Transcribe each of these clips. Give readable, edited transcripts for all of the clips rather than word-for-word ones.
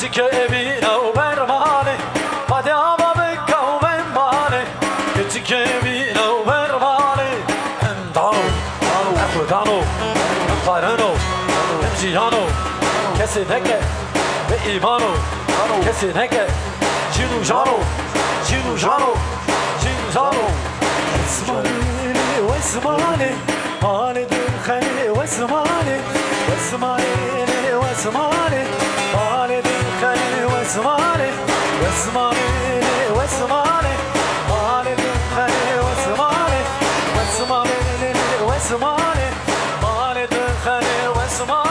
که بینو برمانه مدیاما بکو بمانه کسی که بینو برمانه امدانو اخودانو امقارنو امجیانو کسی نکه به ایمانو کسی نکه جینو جانو جینو جانو جینو جانو اسمانه و اسمانه حال دل خیلی و اسمانه و اسمانه و اسمانه حال دل خیلی و اسمانه و اسمانه و اسمانه حال دل خیلی و اسمانه و اسمانه و اسمانه حال دل خیلی و اسمانه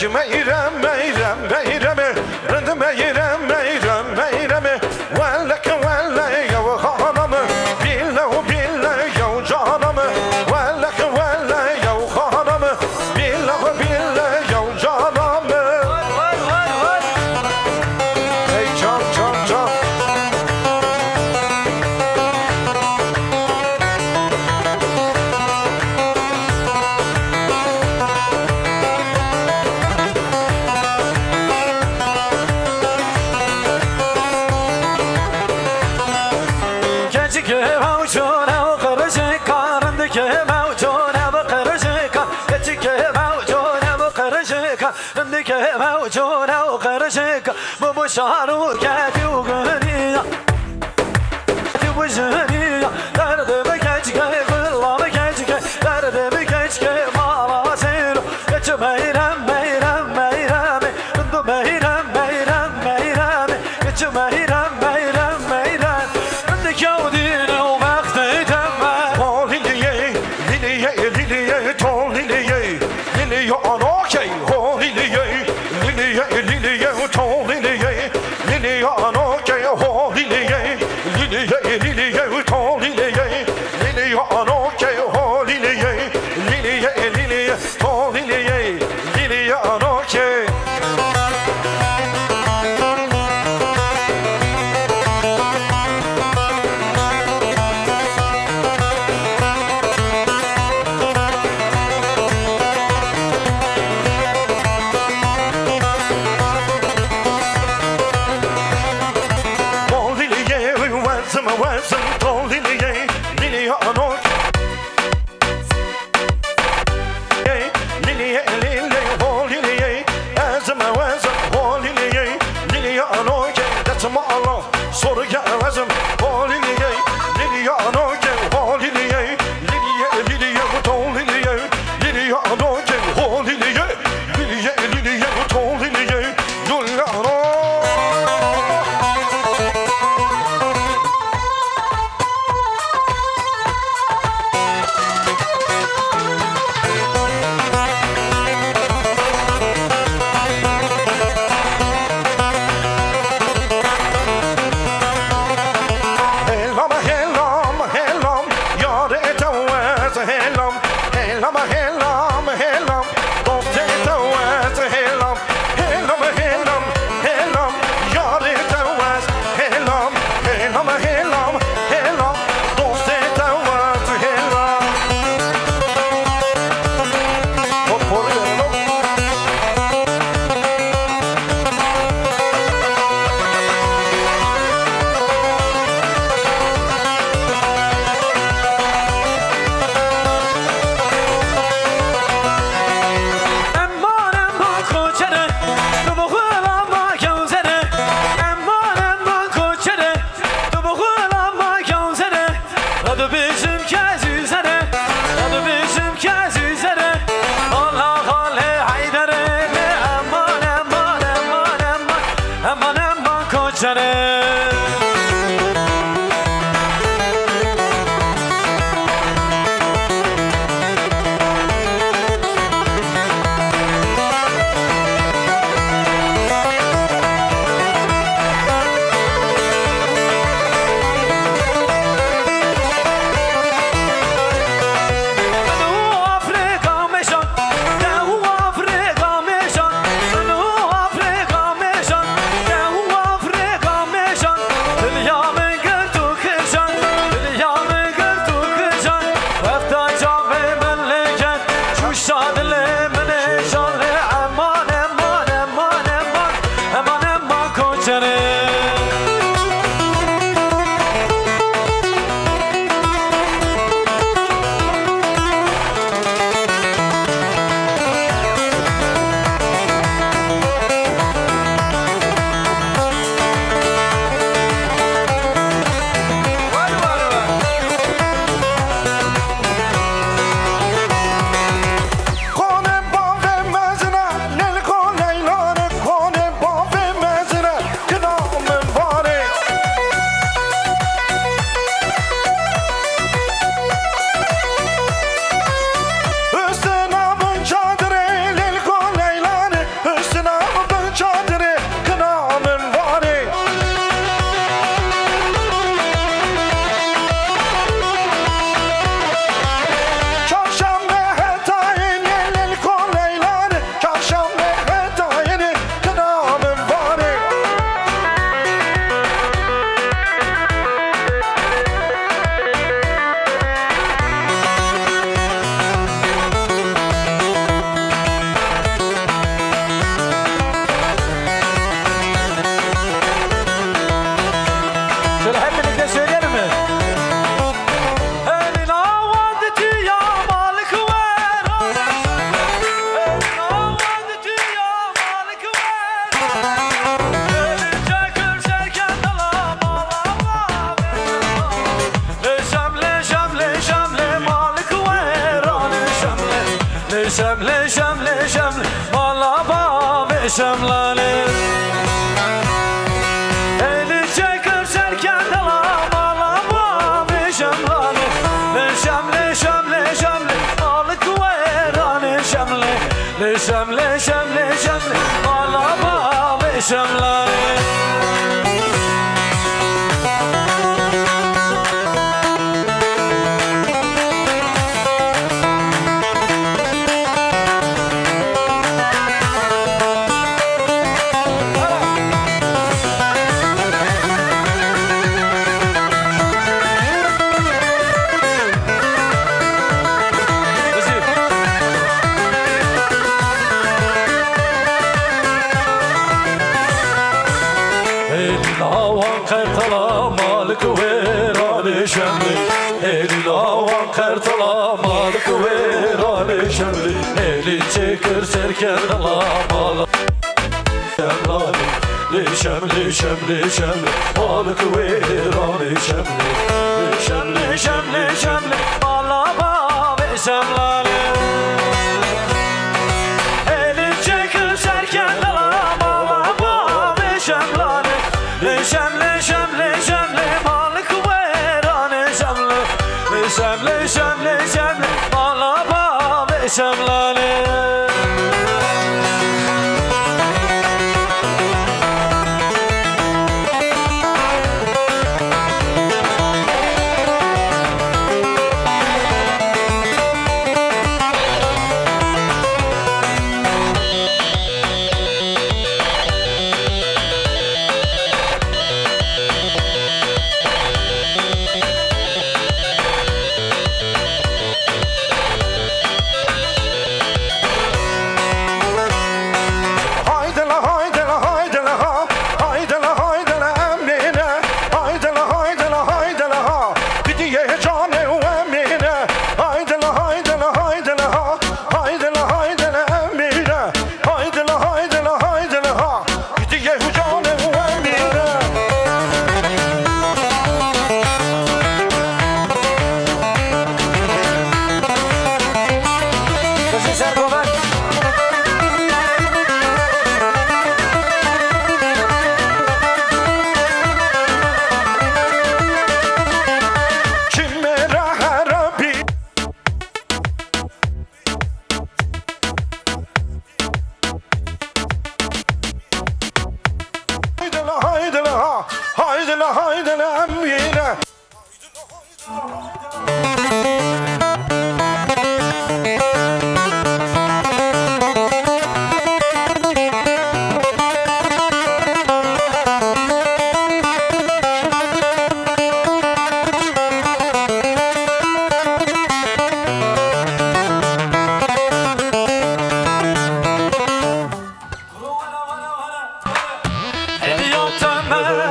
Gece meyrem meyrem meyremi Rındı meyrem meyrem meyremi Velleke velle yav hanımı Billahu bille yav canımı Velleke velle yav hanımı Billahu bille yav canımı Hey can can can عندك موجودة وقرشك ببشار وكاتي وغنية وجهنية درد بكجك والله بكجك درد بكجك ما راسيلو يج ميرم ميرم ميرم انتو ميرم ميرم ميرم يج ميرم ميرم ميرم عندك يودين ومختي تمام Tol liliye liliye liliye tol liliye liliye anokey ho liliye liliye liliye tol liliye liliye anokey ho liliye liliye liliye tol liliye liliye anokey ho liliye liliye liliye tol liliye liliye anokey wasn't told liliye liliye anok liliye liliye ho liliye azma wasn't ho liliye liliye anok that's my Allah soru gelmezim ho liliye liliye anok ho liliye liliye liliye ho liliye liliye anok ho liliye liliye liliye ho liliye liliye anok şemlani Eli çekir serken dalama ve şemlani Le şemli Malık verani şemli Le şemli Malama ve şemlani Eli çekir serken alamalı Şemli Malık verani şemli Malama ve şemlani Eli çekir serken alamalı ve şemlani Şemli Malık verani şemli Malama ve şemlani Haydi amine Ediyor temel